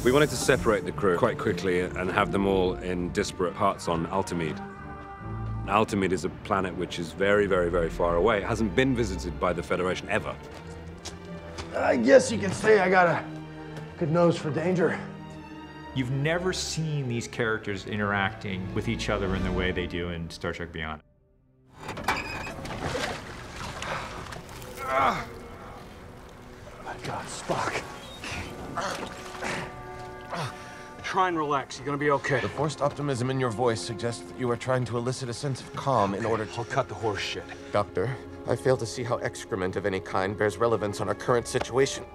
We wanted to separate the crew quite quickly and have them all in disparate parts on Altamide. Altamide is a planet which is very, very, very far away. It hasn't been visited by the Federation ever. I guess you can say I got a good nose for danger. You've never seen these characters interacting with each other in the way they do in Star Trek Beyond. Oh my God, Spock. Try and relax. You're gonna be okay. The forced optimism in your voice suggests that you are trying to elicit a sense of calm in order to... I'll cut the horse shit. Doctor, I fail to see how excrement of any kind bears relevance on our current situation.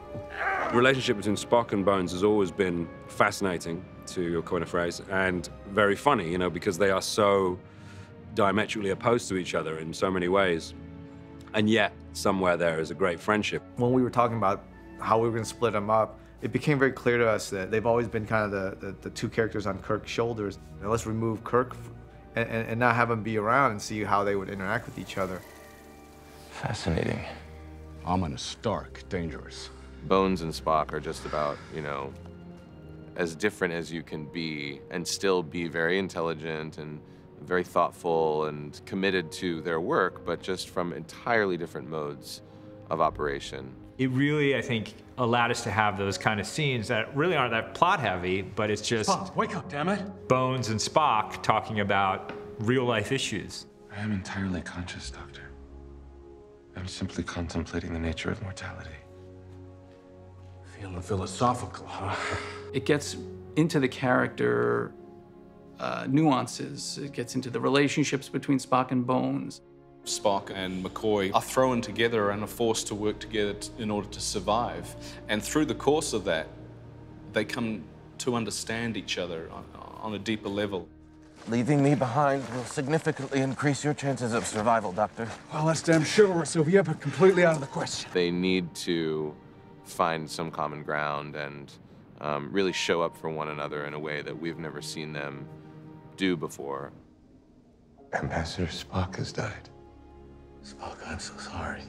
The relationship between Spock and Bones has always been fascinating, to coin a phrase, and very funny, you know, because they are so diametrically opposed to each other in so many ways. And yet, somewhere there is a great friendship. When we were talking about how we were going to split them up, it became very clear to us that they've always been kind of the two characters on Kirk's shoulders. Now let's remove Kirk and not have them be around and see how they would interact with each other. Fascinating. Ominous, stark, dangerous. Bones and Spock are just about, you know, as different as you can be and still be very intelligent and very thoughtful and committed to their work, but just from entirely different modes of operation. It really, I think, allowed us to have those kind of scenes that really aren't that plot heavy, but it's just Spock, wake up, damn it. Bones and Spock talking about real life issues. I am entirely conscious, Doctor. I'm simply contemplating the nature of mortality. Feeling philosophical, huh? It gets into the character nuances. It gets into the relationships between Spock and Bones. Spock and McCoy are thrown together and are forced to work together in order to survive. And through the course of that, they come to understand each other on a deeper level. Leaving me behind will significantly increase your chances of survival, Doctor. Well, that's damn chivalrous of you, but completely out of the question. They need to find some common ground and really show up for one another in a way that we've never seen them do before. Ambassador Spock has died. Spock, I'm so sorry.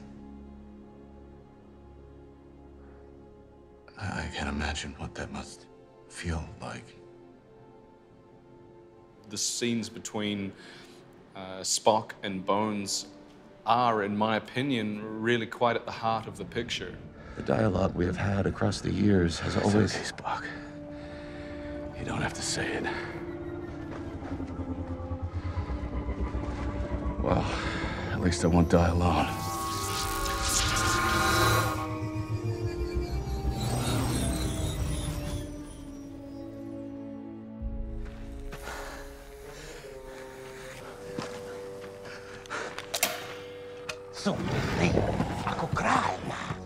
I can't imagine what that must feel like. The scenes between Spock and Bones are, in my opinion, really quite at the heart of the picture. The dialogue we have had across the years has always... It's okay, Spock. You don't have to say it. Well, at least I won't die alone.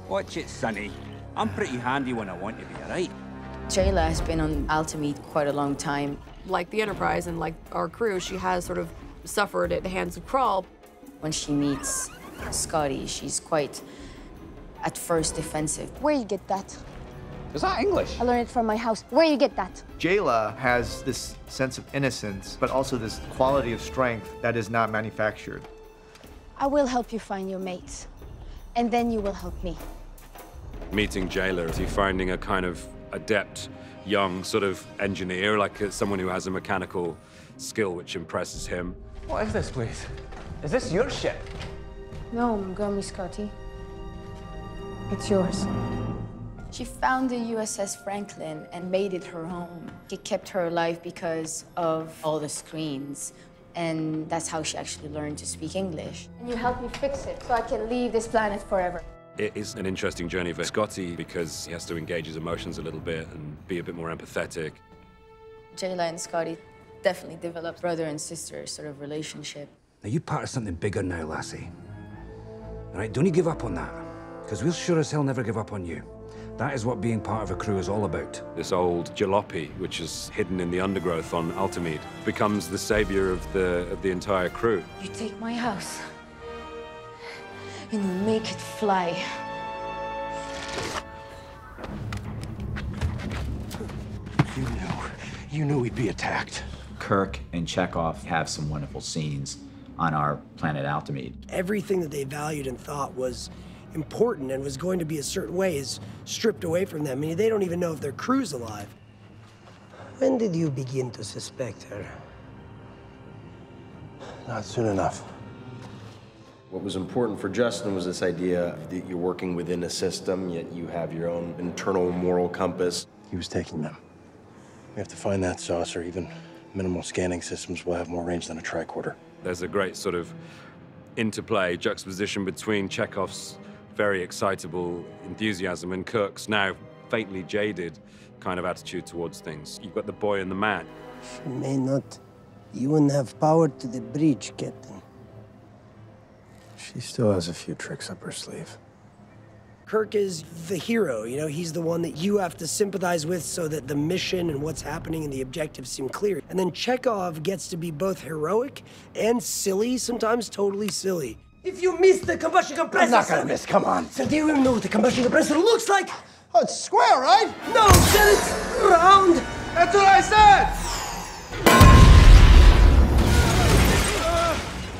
Watch it, Sonny. I'm pretty handy when I want to be, all right? Jayla has been on Altamide quite a long time. Like the Enterprise and like our crew, she has sort of suffered at the hands of Krall. When she meets Scotty, she's quite, at first, defensive. Where you get that? Is that English? I learned it from my house. Where you get that? Jayla has this sense of innocence, but also this quality of strength that is not manufactured. I will help you find your mates, and then you will help me. Meeting Jayla, he finding a kind of adept, young sort of engineer, like someone who has a mechanical skill which impresses him. What is this, please? Is this your ship? No, Montgomery, Scotty. It's yours. She found the USS Franklin and made it her home. She kept her alive because of all the screens. And that's how she actually learned to speak English. And you help me fix it so I can leave this planet forever. It is an interesting journey for Scotty because he has to engage his emotions a little bit and be a bit more empathetic. Jayla and Scotty definitely developed brother and sister sort of relationship. Now, you're part of something bigger now, lassie. All right, don't you give up on that, because we'll sure as hell never give up on you. That is what being part of a crew is all about. This old jalopy, which is hidden in the undergrowth on Altamide, becomes the savior of the entire crew. You take my house, and you make it fly. You knew we'd be attacked. Kirk and Chekhov have some wonderful scenes on our planet Altamide. Everything that they valued and thought was important and was going to be a certain way is stripped away from them. I mean, they don't even know if their crew's alive. When did you begin to suspect her? Not soon enough. What was important for Justin was this idea that you're working within a system, yet you have your own internal moral compass. He was taking them. We have to find that saucer. Even minimal scanning systems will have more range than a tricorder. There's a great sort of interplay, juxtaposition between Chekhov's very excitable enthusiasm and Kirk's now fatally jaded kind of attitude towards things. You've got the boy and the man. She may not even have power to the bridge, Captain. She still has a few tricks up her sleeve. Kirk is the hero, you know, he's the one that you have to sympathize with so that the mission and what's happening and the objectives seem clear. And then Chekhov gets to be both heroic and silly, sometimes totally silly. If you miss the combustion compressor... I'm not gonna miss, come on. So do you even know what the combustion compressor looks like? Oh, it's square, right? No, said it's round. That's what I said!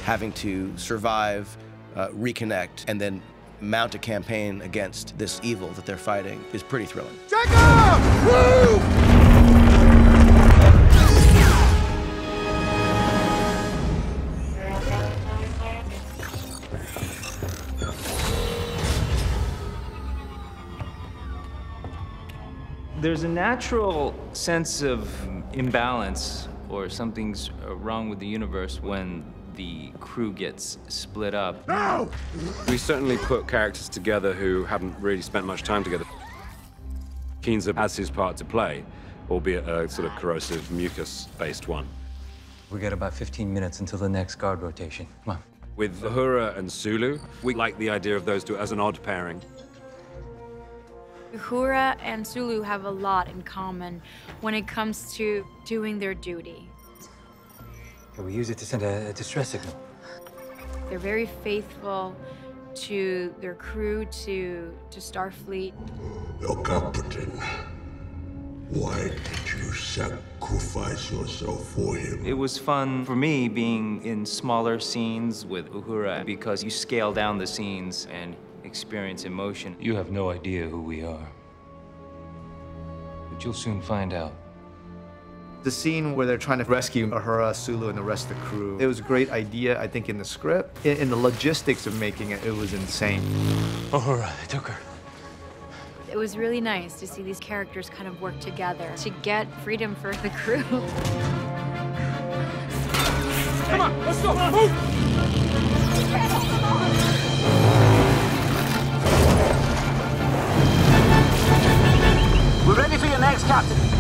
Having to survive, reconnect, and then mount a campaign against this evil that they're fighting is pretty thrilling. Chekhov! Woo! There's a natural sense of imbalance or something's wrong with the universe when the crew gets split up. No! We certainly put characters together who haven't really spent much time together. Keenza has his part to play, albeit a sort of corrosive, mucus-based one. We got about 15 minutes until the next guard rotation. Come on. With Uhura and Sulu, we like the idea of those two as an odd pairing. Uhura and Sulu have a lot in common when it comes to doing their duty. We use it to send a distress signal. They're very faithful to their crew, to Starfleet. El Captain, why did you sacrifice yourself for him? It was fun for me being in smaller scenes with Uhura because you scale down the scenes and experience emotion. You have no idea who we are. But you'll soon find out. The scene where they're trying to rescue Uhura, Sulu, and the rest of the crew, it was a great idea, I think, in the script. In the logistics of making it, it was insane. Uhura, I took her. It was really nice to see these characters kind of work together to get freedom for the crew. Come on, let's go, move! We're ready for your next, Captain.